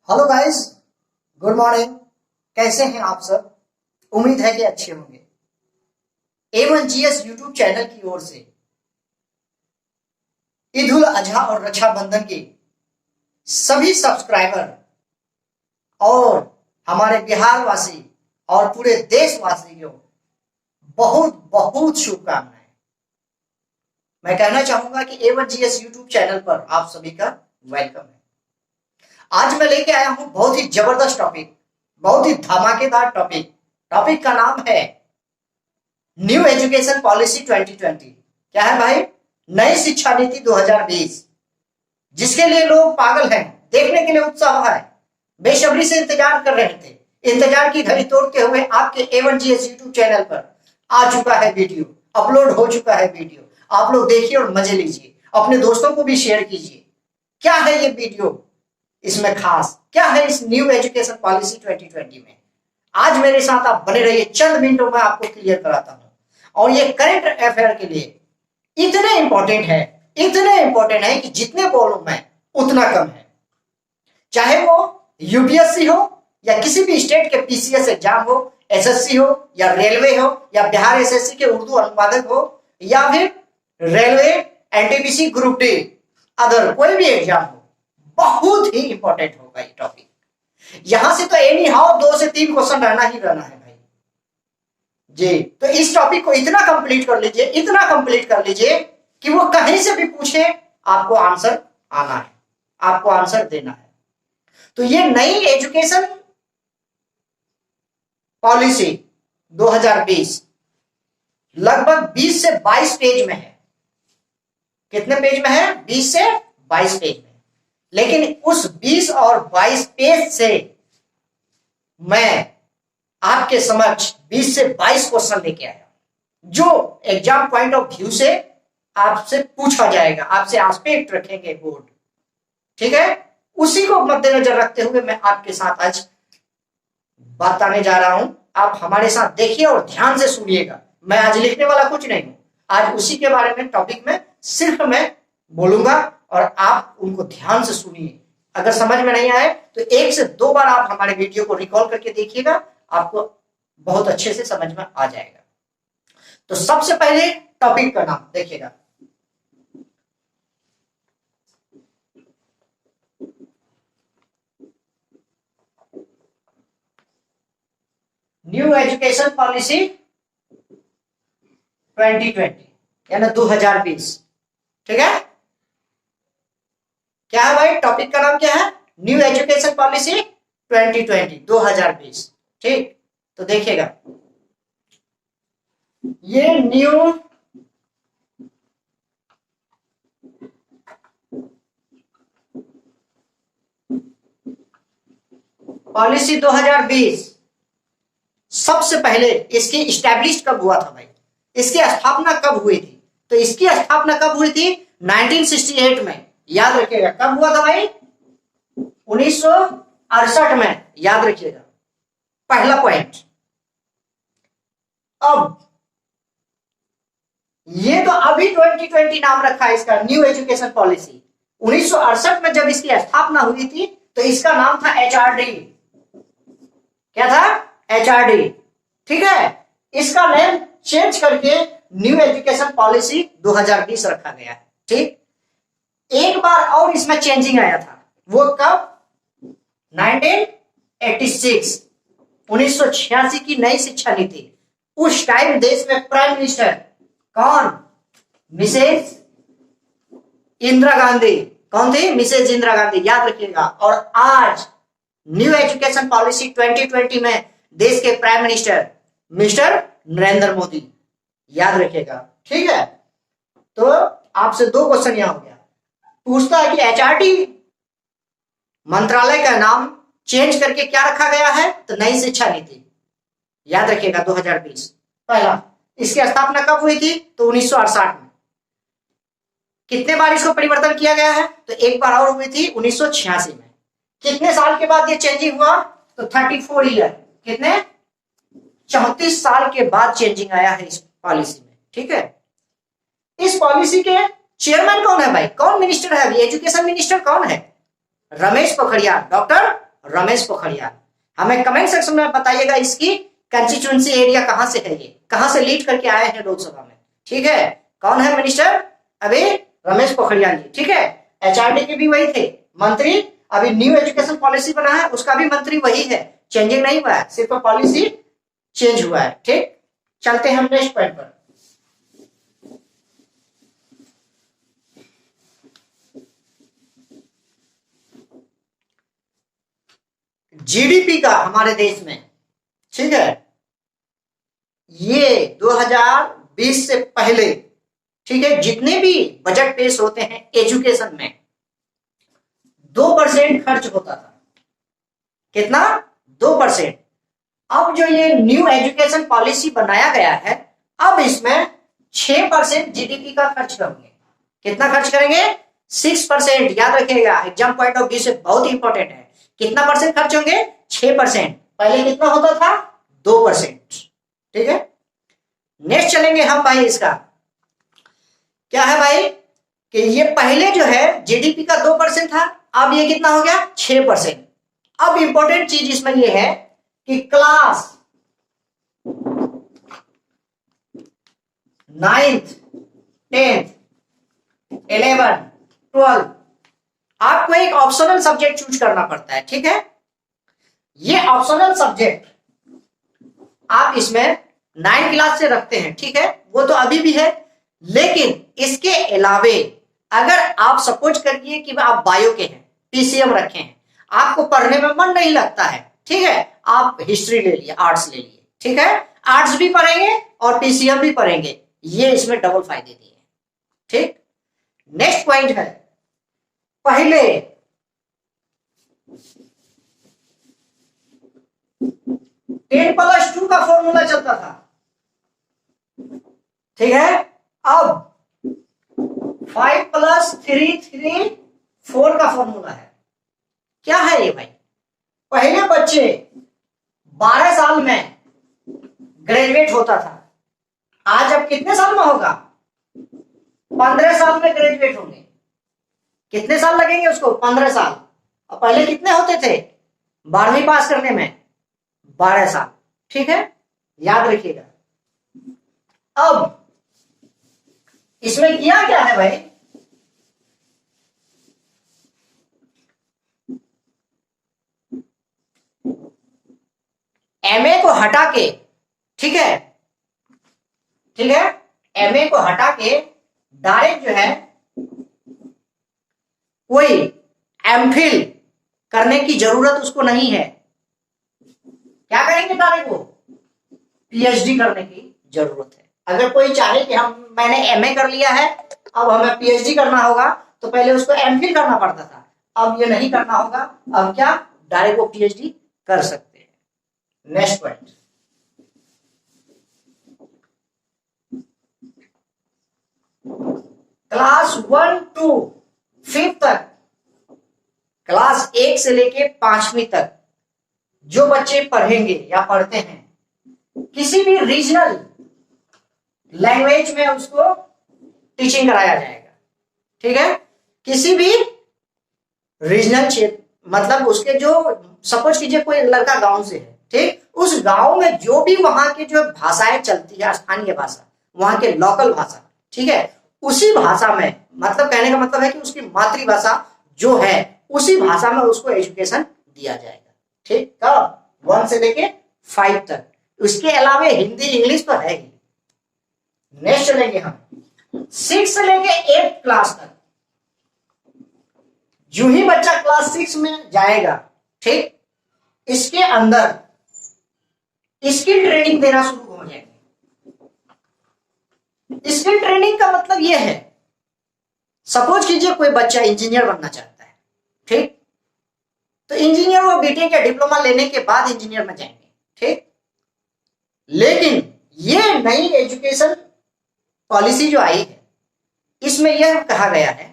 Hello guys, good morning. कैसे हैं आप सब? उम्मीद है कि अच्छे होंगे। A1GS यूट्यूब चैनल की ओर से ईद उल अजहा और रक्षाबंधन के सभी सब्सक्राइबर और हमारे बिहार वासी और पूरे देशवासी को बहुत बहुत शुभकामनाएं। मैं कहना चाहूंगा कि A1GS यूट्यूब चैनल पर आप सभी का वेलकम है। आज मैं लेके आया हूं बहुत ही जबरदस्त टॉपिक, बहुत ही धमाकेदार टॉपिक। टॉपिक का नाम है न्यू एजुकेशन पॉलिसी 2020। क्या है भाई? नई शिक्षा नीति 2020, जिसके लिए लोग पागल हैं, देखने के लिए उत्साह है, बेसब्री से इंतजार कर रहे थे। इंतजार की घड़ी तोड़ते हुए आपके A1GS यूट्यूब चैनल पर आ चुका है वीडियो, अपलोड हो चुका है वीडियो। आप लोग देखिए और मजे लीजिए, अपने दोस्तों को भी शेयर कीजिए। क्या है ये वीडियो, इसमें खास क्या है इस न्यू एजुकेशन पॉलिसी 2020 में? आज मेरे साथ आप बने रहिए, चंद मिनटों में आपको क्लियर कराता हूं। और ये करंट अफेयर के लिए इतने इंपॉर्टेंट है कि जितने बोलूं मैं उतना कम है। चाहे वो यूपीएससी हो या किसी भी स्टेट के पीसीएस एग्जाम हो, एसएससी हो या रेलवे हो या बिहार एसएससी के उर्दू अनुवादक हो या फिर railway NTPC group D, other कोई भी एग्जाम हो, बहुत ही इंपॉर्टेंट होगा ये टॉपिक। यहां से तो एनी हाउ 2 से 3 क्वेश्चन रहना ही रहना है भाई जी। तो इस टॉपिक को इतना कंप्लीट कर लीजिए कि वो कहीं से भी पूछे आपको आंसर आना है, आपको आंसर देना है। तो ये नई एजुकेशन पॉलिसी 2020 लगभग 20 से 22 पेज में है। कितने पेज में है? 20 से 22 पेज में। लेकिन उस 20 और 22 पेज से मैं आपके समक्ष 20 से 22 क्वेश्चन लेके आया, जो एग्जाम पॉइंट ऑफ व्यू से आपसे पूछा जाएगा, आपसे एस्पेक्ट रखेंगे बोर्ड, ठीक है? उसी को मद्देनजर रखते हुए मैं आपके साथ आज बताने जा रहा हूं। आप हमारे साथ देखिए और ध्यान से सुनिएगा। मैं आज लिखने वाला कुछ नहीं हूं, आज उसी के बारे में टॉपिक में सिर्फ मैं बोलूंगा और आप उनको ध्यान से सुनिए। अगर समझ में नहीं आए तो 1 से 2 बार आप हमारे वीडियो को रिकॉल करके देखिएगा, आपको बहुत अच्छे से समझ में आ जाएगा। तो सबसे पहले टॉपिक का नाम देखिएगा, न्यू एजुकेशन पॉलिसी 2020 यानी 2020, ठीक है? क्या है भाई? टॉपिक का नाम क्या है? New education policy 2020। ठीक, तो देखिएगा, ये न्यू पॉलिसी 2020 सबसे पहले इसकी इस्टेब्लिश कब हुआ था भाई? इसकी स्थापना कब हुई थी? तो इसकी स्थापना कब हुई थी? 1968 में। याद रखिएगा, कब हुआ था भाई? 1968 में, याद रखिएगा, पहला पॉइंट। अब ये तो अभी 2020 नाम रखा है इसका, न्यू एजुकेशन पॉलिसी। 1968 में जब इसकी स्थापना हुई थी तो इसका नाम था HRD। क्या था? HRD, ठीक है? इसका नेम चेंज करके न्यू एजुकेशन पॉलिसी 2020 रखा गया है, ठीक? एक बार और इसमें चेंजिंग आया था, वो कब? 1986, 1986 की नई शिक्षा नीति। उस टाइम देश में प्राइम मिनिस्टर कौन? मिसेज इंदिरा गांधी। कौन थी? मिसेज इंदिरा गांधी, याद रखिएगा। और आज न्यू एजुकेशन पॉलिसी 2020 में देश के prime minister mister Narendra Modi, याद रखिएगा, ठीक है? तो आपसे 2 क्वेश्चन यहां हो गया। पूछता है कि HRD मंत्रालय का नाम चेंज करके क्या रखा गया है? तो नई शिक्षा नीति, याद रखिएगा, 2020 पहला। इसकी स्थापना कब हुई थी? तो 1968 में। कितने बार इसको परिवर्तन किया गया है? तो एक बार और हुई थी 1986 में। कितने साल के बाद ये चेंजिंग हुआ? तो 34 ईयर। कितने? 34 साल के बाद चेंजिंग आया है इस पॉलिसी में, ठीक है? इस पॉलिसी के चेयरमैन कौन है भाई? कौन मिनिस्टर है अभी? एजुकेशन मिनिस्टर कौन है? रमेश पोखरियाल, डॉक्टर रमेश पोखरियाल। हमें कमेंट सेक्शन में बताइएगा इसकी कंस्टिट्यूएंसी एरिया कहां से है, ये कहां से लीड करके आए हैं लोकसभा में। ठीक है, कौन है मिनिस्टर अभी? रमेश पोखरियाल जी। ठीक है, एचआरडी के भी वही थे मंत्री, अभी न्यू एजुकेशन पॉलिसी बना है उसका भी मंत्री वही है, चेंजिंग नहीं हुआ है, सिर्फ पॉलिसी चेंज हुआ है। ठीक, चलते हैं हम नेक्स्ट पॉइंट पर। जीडीपी का हमारे देश में, ठीक है, ये 2020 से पहले, ठीक है, जितने भी बजट पेश होते हैं एजुकेशन में 2% खर्च होता था। कितना? 2%। अब जो ये न्यू एजुकेशन पॉलिसी बनाया गया है, अब इसमें 6% जीडीपी का खर्च करेंगे। कितना खर्च करेंगे? 6%। याद रखिएगा, एग्जाम पॉइंट ऑफ व्यू से बहुत इंपॉर्टेंट है। कितना परसेंट खर्च होंगे? 6%। पहले कितना होता था? 2%। ठीक है, नेक्स्ट चलेंगे हम भाई। इसका क्या है भाई कि ये पहले जो है जीडीपी का 2% था, अब ये कितना हो गया? 6%। अब इंपॉर्टेंट चीज इसमें ये है कि क्लास 9th 10th 11 12 आपको एक ऑप्शनल सब्जेक्ट चूज करना पड़ता है। ठीक है, ये ऑप्शनल सब्जेक्ट आप इसमें 9 क्लास से रखते हैं। ठीक है, वो तो अभी भी है, लेकिन इसके अलावे अगर आप सपोज करिए कि आप बायो के हैं, पीसीएम रखे हैं, आपको पढ़ने में मन नहीं लगता है, ठीक है, आप हिस्ट्री ले लिए, आर्ट्स ले लिए, ठीक है, आर्ट्स भी पढ़ेंगे और पीसीएम भी पढ़ेंगे, ये इसमें डबल फायदे दिए। ठीक, नेक्स्ट पॉइंट है, पहले 10+2 का फॉर्मूला चलता था। ठीक है, अब 5+3 3 4 का फॉर्मूला है। क्या है ये भाई? पहले बच्चे 12 साल में ग्रेजुएट होता था, आज अब कितने साल में होगा? 15 साल में ग्रेजुएट होंगे। कितने साल लगेंगे उसको? 15 साल। और पहले कितने होते थे 12वीं पास करने में? 12 साल। ठीक है, याद रखिएगा। अब इसमें किया क्या है भाई? एमए को हटा के, ठीक है, ठीक है, एमए को हटा के डायरेक्ट जो है कोई एमफिल करने की जरूरत उसको नहीं है। क्या करेंगे? डायरेक्ट वो पीएचडी करने की जरूरत है। अगर कोई चाहे कि मैंने एमए कर लिया है, अब हमें पीएचडी करना होगा, तो पहले उसको एमफिल करना पड़ता था, अब ये नहीं करना होगा। अब क्या? डायरेक्ट वो पीएचडी कर सकते हैं। Next point, class 1 to 5th तक, क्लास 1 से लेके 5वीं तक जो बच्चे पढ़ेंगे या पढ़ते हैं, किसी भी रीजनल लैंग्वेज में उसको टीचिंग कराया जाएगा। ठीक है, किसी भी रीजनल क्षेत्र, मतलब उसके जो, सपोज कीजिए कोई लड़का गांव से है, ठीक, उस गांव में जो भी वहां की जो भाषाएं चलती है, स्थानीय भाषा, वहां के लोकल भाषा, ठीक है, उसी भाषा में, मतलब कहने का मतलब है कि उसकी मातृभाषा जो है उसी भाषा में उसको एजुकेशन दिया जाएगा। ठीक, कब? 1 से लेके 5 तक। उसके अलावा हिंदी इंग्लिश तो है ही। नेक्स्ट चलेंगे हम 6 से लेके 8th क्लास तक। जो ही बच्चा क्लास 6 में जाएगा, ठीक, इसके अंदर स्किल ट्रेनिंग देना शुरू हो जाएगी। स्किल ट्रेनिंग का मतलब यह है, सपोज कीजिए कोई बच्चा इंजीनियर बनना चाहता है, ठीक, तो इंजीनियर वो बीटेक या डिप्लोमा लेने के बाद इंजीनियर में जाएंगे। ठीक, लेकिन ये नई एजुकेशन पॉलिसी जो आई है, इसमें यह कहा गया है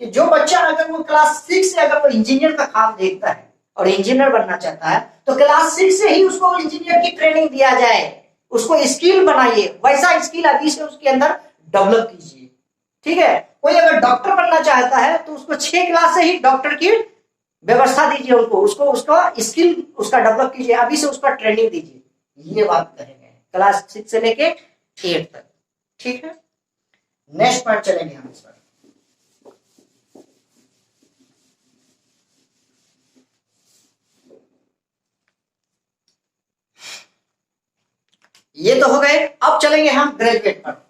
कि जो बच्चा अगर वो क्लास 6 से अगर वो इंजीनियर का ख्वाब देखता है और इंजीनियर बनना चाहता है, तो क्लास 6 से ही उसको इंजीनियर की ट्रेनिंग दिया जाए, उसको स्किल बनाइए, वैसा स्किल अभी से उसके अंदर डेवलप कीजिए। ठीक है, कोई अगर डॉक्टर बनना चाहता है तो उसको 6 क्लास से ही डॉक्टर की व्यवस्था दीजिए उनको, उसको उसका स्किल उसका डेवलप कीजिए, अभी से उसका ट्रेनिंग दीजिए, ये बात कहेंगे क्लास 6 से लेके 8 तक। ठीक है, नेक्स्ट पॉइंट चलेंगे हम इस पर। ये तो हो गए, अब चलेंगे हम ग्रेजुएट पर।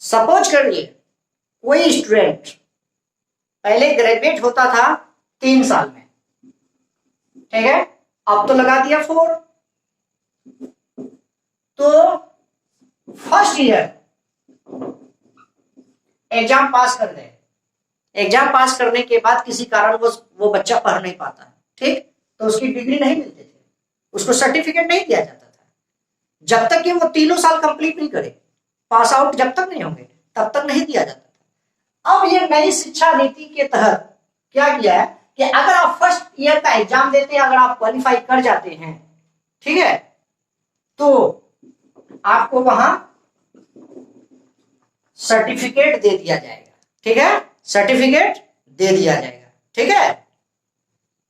सपोज करिए कोई स्टूडेंट पहले ग्रेजुएट होता था 3 साल में, ठीक है, अब तो लगा दिया 4, तो फर्स्ट ईयर एग्जाम पास कर गए, एग्जाम पास करने के बाद किसी कारण वो बच्चा पढ़ नहीं पाता, ठीक, तो उसकी डिग्री नहीं मिलती थी, उसको सर्टिफिकेट नहीं दिया जाता था जब तक कि वो 3 साल कंप्लीट नहीं करे, पास आउट जब तक नहीं होंगे तब तक नहीं दिया जाता था। अब ये नई शिक्षा नीति के तहत क्या किया है कि अगर आप फर्स्ट ईयर का एग्जाम देते हैं, अगर आप क्वालिफाई कर जाते हैं, ठीक है, तो आपको वहां सर्टिफिकेट दे दिया जाएगा, ठीक है, सर्टिफिकेट दे दिया जाएगा, ठीक है।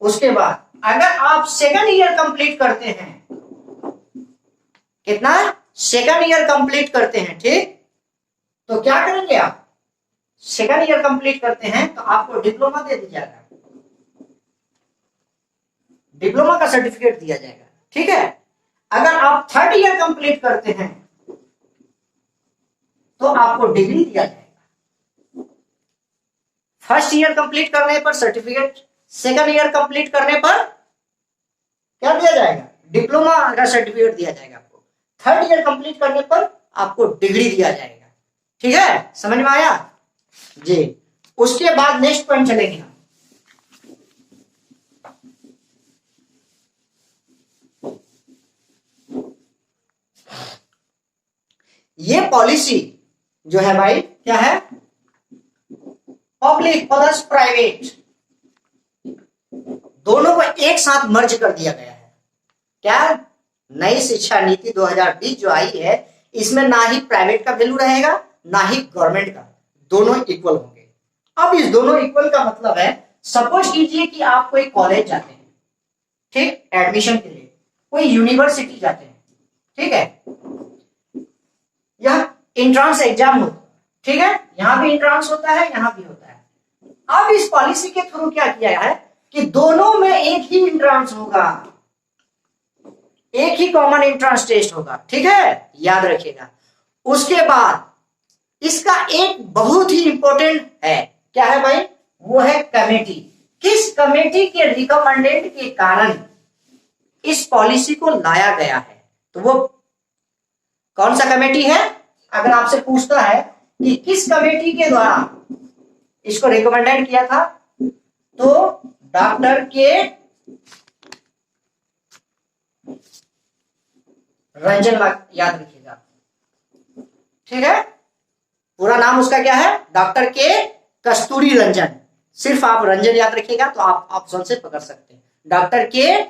उसके बाद अगर आप सेकंड ईयर कंप्लीट करते हैं, कितना, सेकंड ईयर कंप्लीट करते हैं, ठीक, तो क्या करेंगे आप, सेकंड ईयर कंप्लीट करते हैं तो आपको डिप्लोमा दे दिया जाएगा, डिप्लोमा का सर्टिफिकेट दिया जाएगा, ठीक है। अगर आप थर्ड ईयर कंप्लीट करते हैं तो आपको डिग्री दिया जाएगा, फर्स्ट ईयर कंप्लीट करने पर सर्टिफिकेट, सेकंड ईयर कंप्लीट करने पर क्या दिया जाएगा, डिप्लोमा का सर्टिफिकेट दिया जाएगा आपको, थर्ड ईयर कंप्लीट करने पर आपको डिग्री दिया जाएगा, ठीक है, समझ में आया जी। उसके बाद नेक्स्ट पॉइंट चलेंगे हम। ये पॉलिसी जो है भाई क्या है, पब्लिक प्लस प्राइवेट दोनों को एक साथ मर्ज कर दिया गया है। क्या, नई शिक्षा नीति 2020 जो आई है, इसमें ना ही प्राइवेट का वैल्यू रहेगा ना ही गवर्नमेंट का, दोनों इक्वल होंगे। अब इस दोनों इक्वल का मतलब है, सपोज कीजिए कि आप कोई कॉलेज जाते हैं, ठीक, एडमिशन के लिए, कोई यूनिवर्सिटी जाते हैं, ठीक है, यह एंट्रेंस एग्जाम होता है, ठीक है, यहां भी एंट्रेंस होता है, यहां भी होता है। अब इस पॉलिसी के थ्रू क्या किया है कि दोनों में एक ही एंट्रेंस होगा, एक ही कॉमन एंट्रेंस टेस्ट होगा, ठीक है, याद रखिएगा। उसके बाद इसका एक बहुत ही इंपॉर्टेंट है, क्या है भाई, वो है कमेटी। किस कमेटी के रिकमेंडेड के कारण इस पॉलिसी को लाया गया है, तो वो कौन सा कमेटी है, अगर आपसे पूछता है कि किस कमेटी के द्वारा इसको रिकमेंडेड किया था, तो डॉक्टर के रंजन, याद रखिएगा, ठीक है, पूरा नाम उसका क्या है, डॉक्टर के कस्तूरी रंजन, सिर्फ आप रंजन याद रखिएगा तो आप ऑप्शन से पकड़ सकते हैं, डॉक्टर के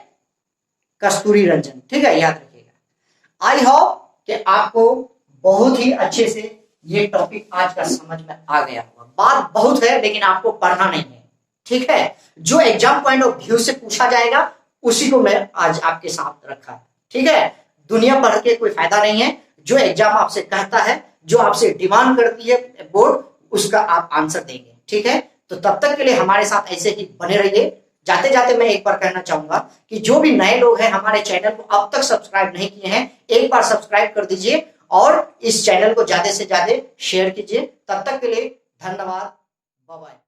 कस्तूरी रंजन, ठीक है, याद रखिएगा। आई होप कि आपको बहुत ही अच्छे से ये टॉपिक आज का समझ में आ गया होगा। बात बहुत है लेकिन आपको पढ़ना नहीं है, ठीक है, जो एग्जाम पॉइंट ऑफ व्यू से पूछा जाएगा उसी को मैं आज आपके साथ रखा, ठीक है। दुनिया पढ़ के कोई फायदा नहीं है, जो एग्जाम आपसे कहता है, जो आपसे डिमांड करती है बोर्ड, उसका आप आंसर देंगे, ठीक है। तो तब तक के लिए हमारे साथ ऐसे ही बने रहिए। जाते जाते मैं एक बार कहना चाहूंगा कि जो भी नए लोग हैं हमारे चैनल को अब तक सब्सक्राइब नहीं किए हैं, एक बार सब्सक्राइब कर दीजिए और इस चैनल को ज्यादा से ज्यादा शेयर कीजिए। तब तक के लिए धन्यवाद, बाय बाय।